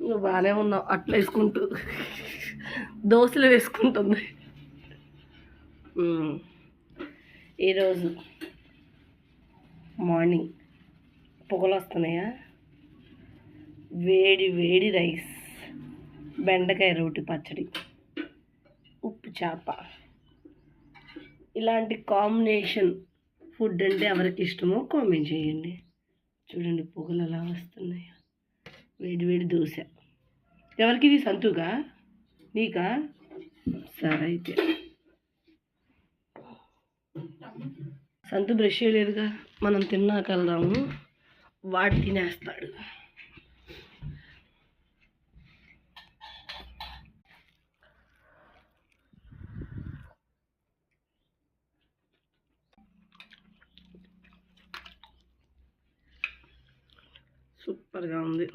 నువ్వు బాగానే ఉన్నావు అట్లా వేసుకుంటూ దోశలు వేసుకుంటుంది. ఈరోజు మార్నింగ్ పొగలు వస్తున్నాయా, వేడి వేడి రైస్, బెండకాయ రోటి పచ్చడి, ఉప్పు చేప. ఇలాంటి కాంబినేషన్ ఫుడ్ అంటే ఎవరికి ఇష్టమో కామెంట్ చేయండి. చూడండి పొగలు ఎలా వస్తున్నాయి. వేడి వేడి దోశ. ఎవరికి ఇది? సంతుగా? నీకా? సరే అయితే. సంతు బ్రష్ చేయలేదుగా, మనం తిన్నాక వెళ్దాము. వాడు తినేస్తాడు. సూపర్గా ఉంది.